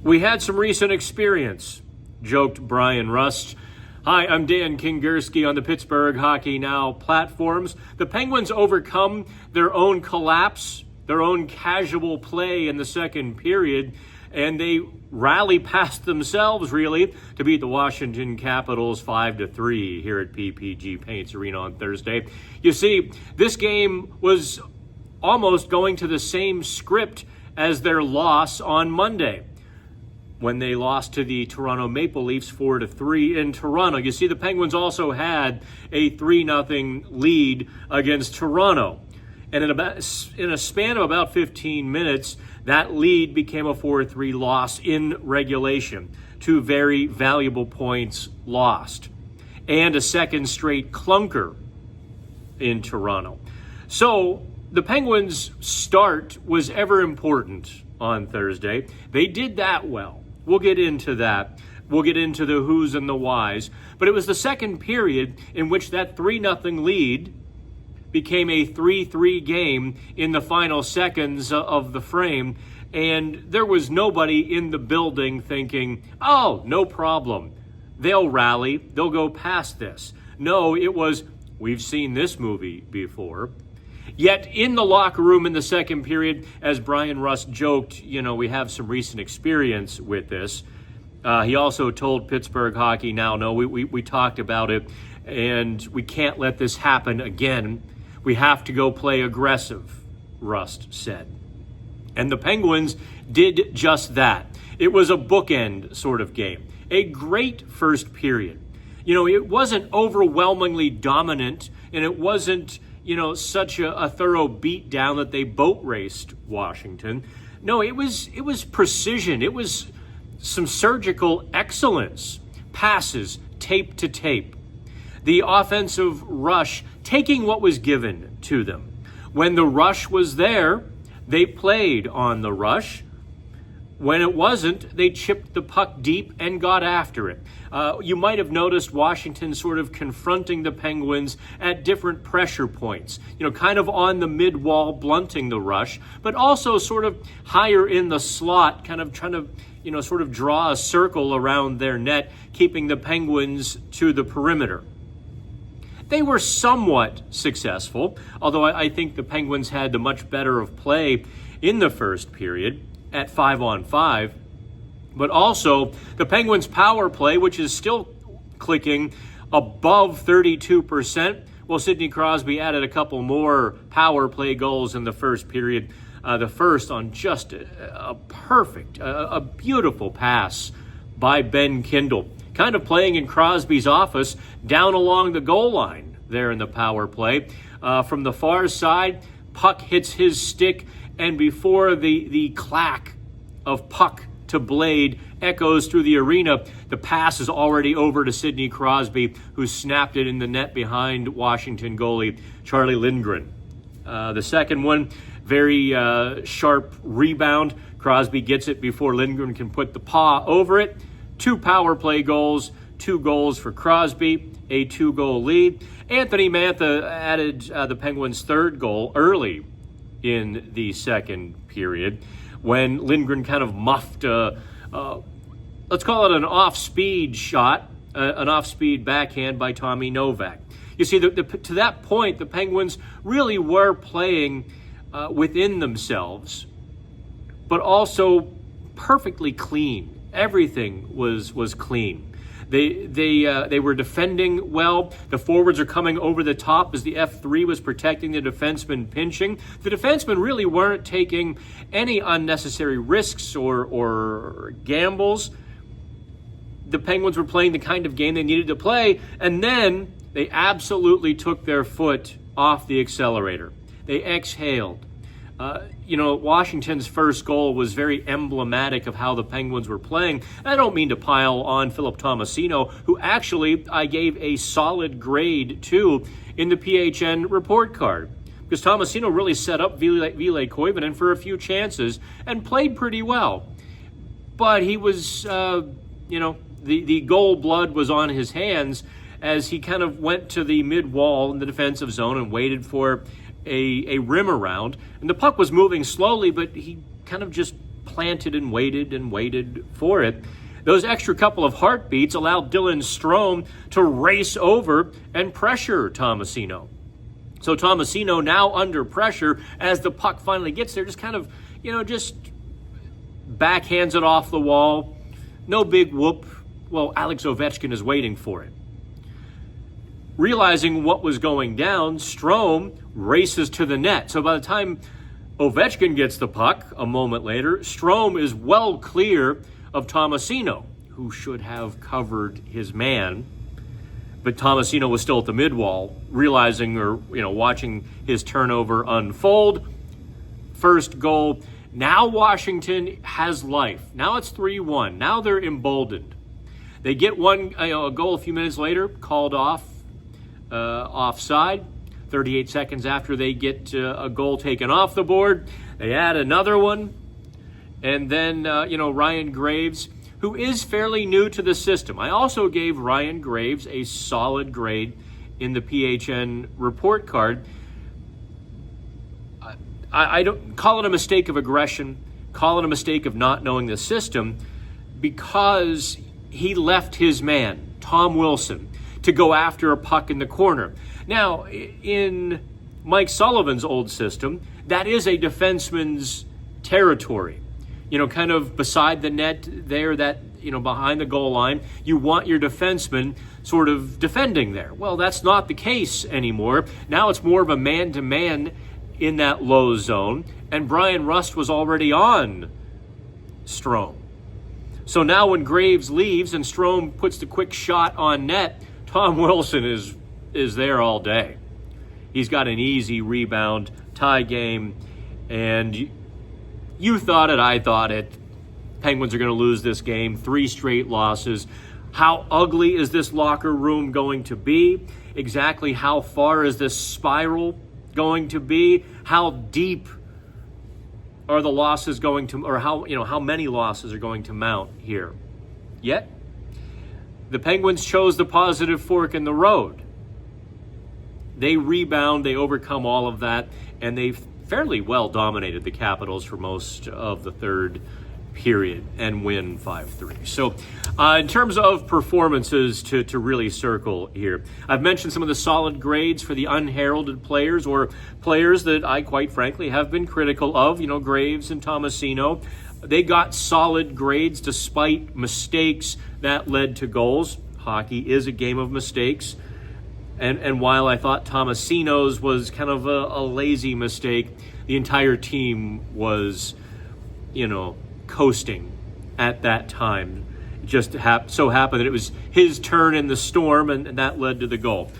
We had some recent experience, joked Brian Rust. Hi, I'm Dan Kingerski on the Pittsburgh Hockey Now platforms. The Penguins overcome their own collapse, their own casual play in the second period, and they rally past themselves, really, to beat the Washington Capitals 5-3 here at PPG Paints Arena on Thursday. You see, this game was almost going to the same script as their loss on Monday, when they lost to the Toronto Maple Leafs 4-3 in Toronto. You see, the Penguins also had a 3-0 lead against Toronto. And in a span of about 15 minutes, that lead became a 4-3 loss in regulation. 2 very valuable points lost. And a second straight clunker in Toronto. So the Penguins' start was ever important on Thursday. They did that well. We'll get into that. We'll get into the who's and the whys. But it was the second period in which that 3-0 lead became a 3-3 game in the final seconds of the frame. And there was nobody in the building thinking, oh, no problem. They'll rally. They'll go past this. No, it was, we've seen this movie before. Yet in the locker room in the second period, as Brian Rust joked, we have some recent experience with this. He also told Pittsburgh Hockey Now, no, we talked about it, and we can't let this happen again. We have to go play aggressive, Rust said. And the Penguins did just that. It was a bookend sort of game. A great first period. It wasn't overwhelmingly dominant, and it wasn't such a thorough beatdown that they boat raced Washington. No, it was precision. It was some surgical excellence. Passes, tape to tape. The offensive rush, taking what was given to them. When the rush was there, they played on the rush. When it wasn't, they chipped the puck deep and got after it. You might have noticed Washington sort of confronting the Penguins at different pressure points, kind of on the mid-wall, blunting the rush, but also sort of higher in the slot, kind of trying to, sort of draw a circle around their net, keeping the Penguins to the perimeter. They were somewhat successful, although I think the Penguins had the much better of play in the first period at 5-on-5, but also the Penguins' power play, which is still clicking above 32%. Well, Sidney Crosby added a couple more power play goals in the first period. The first on just a perfect, a beautiful pass by Ben Kindle, kind of playing in Crosby's office down along the goal line there in the power play. From the far side, puck hits his stick, and before the clack of puck to blade echoes through the arena, the pass is already over to Sidney Crosby, who snapped it in the net behind Washington goalie Charlie Lindgren. The second one, very sharp rebound. Crosby gets it before Lindgren can put the paw over it. 2 power play goals, 2 goals for Crosby, a 2-goal lead. Anthony Mantha added the Penguins' third goal early in the second period when Lindgren kind of muffed let's call it an off-speed shot, an off-speed backhand by Tommy Novak. You see, to that point, the Penguins really were playing within themselves, but also perfectly clean. Everything was clean. They were defending well. The forwards are coming over the top as the F3 was protecting the defenseman pinching. The defensemen really weren't taking any unnecessary risks or gambles. The Penguins were playing the kind of game they needed to play, and then they absolutely took their foot off the accelerator. They exhaled. Washington's first goal was very emblematic of how the Penguins were playing. I don't mean to pile on Philip Tomasino, who actually I gave a solid grade to in the PHN report card, because Tomasino really set up Ville Koivunen for a few chances and played pretty well. But he was, the goal blood was on his hands as he kind of went to the mid-wall in the defensive zone and waited for a rim around. And the puck was moving slowly, but he kind of just planted and waited for it. Those extra couple of heartbeats allowed Dylan Strome to race over and pressure Tomasino. So Tomasino, now under pressure as the puck finally gets there, just kind of, just backhands it off the wall. No big whoop. Well, Alex Ovechkin is waiting for it. Realizing what was going down, Strome races to the net. So by the time Ovechkin gets the puck a moment later, Strome is well clear of Tomasino, who should have covered his man. But Tomasino was still at the midwall, realizing or watching his turnover unfold. First goal. Now Washington has life. Now it's 3-1. Now they're emboldened. They get a goal a few minutes later, called offside. 38 seconds after they get a goal taken off the board, they add another one. And then, Ryan Graves, who is fairly new to the system. I also gave Ryan Graves a solid grade in the PHN report card. I don't call it a mistake of aggression, call it a mistake of not knowing the system, because he left his man, Tom Wilson, to go after a puck in the corner. Now, in Mike Sullivan's old system, that is a defenseman's territory. Kind of beside the net there, that, behind the goal line, you want your defenseman sort of defending there. Well, that's not the case anymore. Now it's more of a man-to-man in that low zone, and Brian Rust was already on Strome. So now when Graves leaves and Strome puts the quick shot on net, Tom Wilson is there all day. He's got an easy rebound, tie game, and you thought it, I thought it. Penguins are going to lose this game, 3 straight losses. How ugly is this locker room going to be? Exactly how far is this spiral going to be? How deep are the losses going to, or how many losses are going to mount here? Yet, the Penguins chose the positive fork in the road. They rebound, they overcome all of that, and they fairly well dominated the Capitals for most of the third period and win 5-3. So in terms of performances to really circle here, I've mentioned some of the solid grades for the unheralded players, or players that I quite frankly have been critical of, Graves and Tomasino. They got solid grades despite mistakes that led to goals. Hockey is a game of mistakes. And while I thought Tomasino's was kind of a lazy mistake, the entire team was, coasting at that time. It just so happened that it was his turn in the storm, and that led to the goal.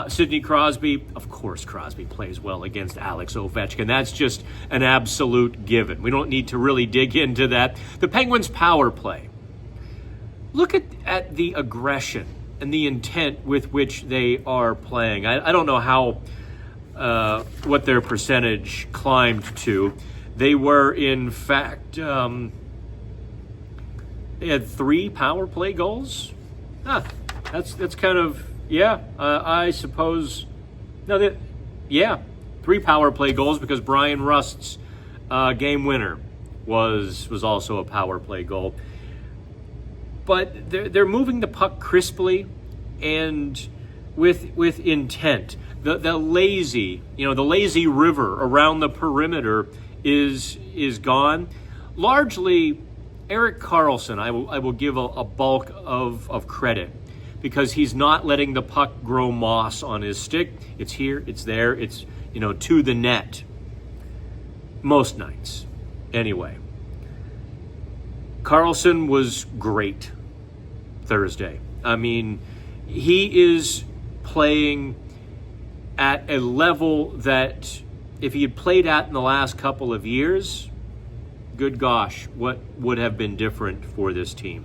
Sidney Crosby, of course Crosby plays well against Alex Ovechkin. That's just an absolute given. We don't need to really dig into that. The Penguins' power play. Look at the aggression and the intent with which they are playing. I don't know how what their percentage climbed to. They were, in fact, they had 3 power play goals. That's kind of, I suppose. No, 3 power play goals, because Brian Rust's game winner was also a power play goal. But they're moving the puck crisply and with intent. The lazy river around the perimeter is gone. Largely, Erik Karlsson, I will give a bulk of credit, because he's not letting the puck grow moss on his stick. It's here, it's there, it's to the net. Most nights, anyway. Karlsson was great Thursday. I mean, he is playing at a level that if he had played at in the last couple of years, good gosh, what would have been different for this team?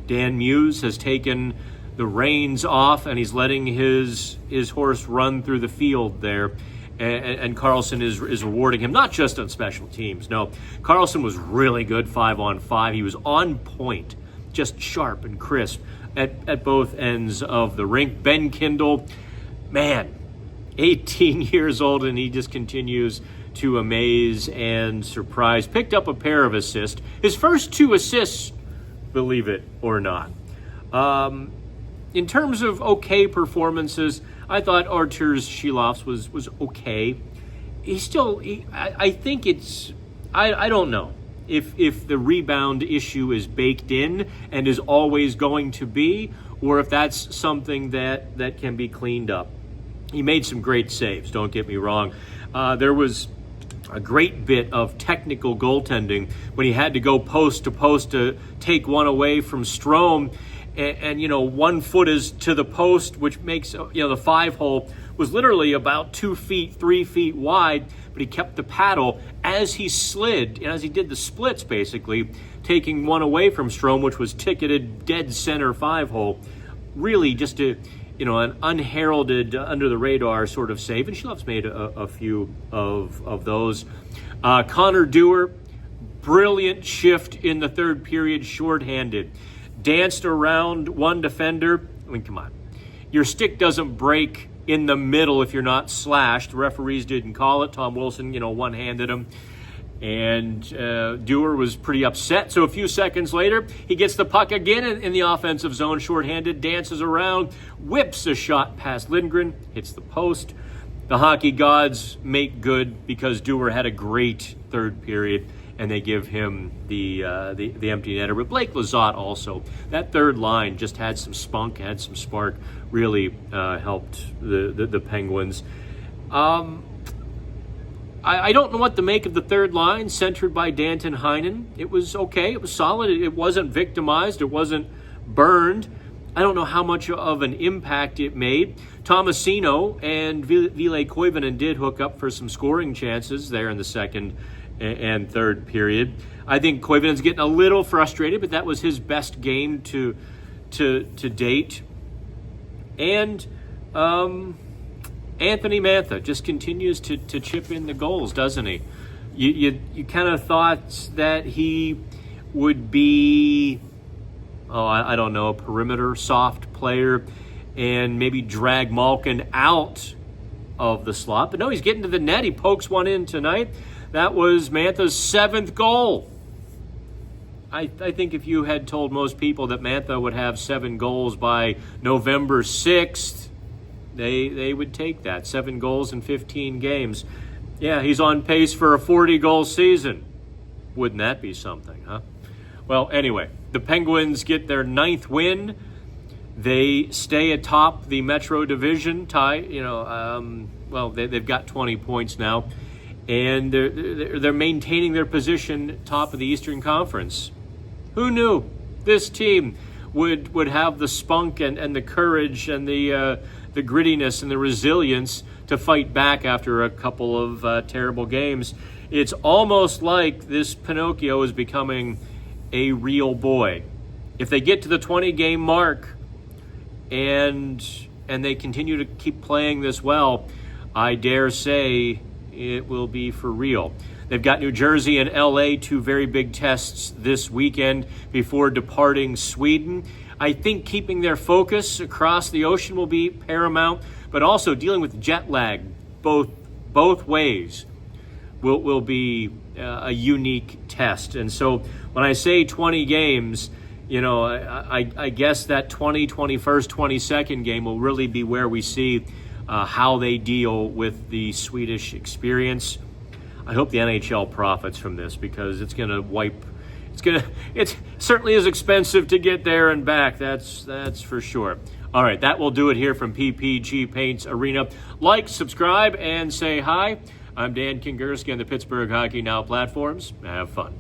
Dan Muse has taken the reins off, and he's letting his horse run through the field there. And Karlsson is rewarding him, not just on special teams. No, Karlsson was really good 5-on-5. He was on point, just sharp and crisp at both ends of the rink. Ben Kindle, man, 18 years old, and he just continues to amaze and surprise. Picked up a pair of assists. His first 2 assists, believe it or not. In terms of okay performances, I thought Arturs Shilov's was okay. I think it's, I don't know if the rebound issue is baked in and is always going to be, or if that's something that can be cleaned up. He made some great saves, don't get me wrong. There was a great bit of technical goaltending when he had to go post to post to take one away from Strome. And 1 foot is to the post, which makes, the 5-hole was literally about 2 feet, 3 feet wide, but he kept the paddle as he slid, and as he did the splits, basically, taking one away from Strome, which was ticketed dead center 5-hole. Really just an unheralded, under the radar sort of save, and Shilov's made a few of those. Connor Dewar, brilliant shift in the third period, shorthanded. Danced around one defender. I mean, come on. Your stick doesn't break in the middle if you're not slashed. The referees didn't call it. Tom Wilson, one-handed him. And Dewar was pretty upset. So a few seconds later, he gets the puck again in the offensive zone, shorthanded, dances around, whips a shot past Lindgren, hits the post. The hockey gods make good because Dewar had a great third period, and they give him the empty netter. But Blake Lizotte also, that third line just had some spunk, had some spark, really helped the Penguins. I don't know what to make of the third line, centered by Danton Heinen. It was okay, it was solid, it wasn't victimized, it wasn't burned. I don't know how much of an impact it made. Tomasino and Ville Koivunen did hook up for some scoring chances there in the second and third period. I think Koivunen's getting a little frustrated, but that was his best game to date. And Anthony Mantha just continues to chip in the goals, doesn't he? You kind of thought that he would be, I don't know, a perimeter soft player and maybe drag Malkin out of the slot. But no, he's getting to the net. He pokes one in tonight. That was Mantha's 7th goal. I think if you had told most people that Mantha would have 7 goals by November 6th, they would take that. 7 goals in 15 games. Yeah, he's on pace for a 40-goal season. Wouldn't that be something, huh? Well, anyway, the Penguins get their 9th win. They stay atop the Metro Division tie. They've got 20 points now, and they're maintaining their position top of the Eastern Conference. Who knew this team would have the spunk and the courage and the grittiness and the resilience to fight back after a couple of terrible games? It's almost like this Pinocchio is becoming a real boy. If they get to the 20-game mark and they continue to keep playing this well, I dare say it will be for real. They've got New Jersey and LA, 2 very big tests this weekend before departing Sweden. I think keeping their focus across the ocean will be paramount, but also dealing with jet lag both ways will be a unique test. And so when I say 20 games, I guess that 20, 21st, 22nd game will really be where we see how they deal with the Swedish experience. I hope the NHL profits from this, because it certainly is expensive to get there and back. That's for sure. All right, that will do it here from PPG Paints Arena. Like, subscribe, and say hi. I'm Dan Kingerski on the Pittsburgh Hockey Now platforms. Have fun.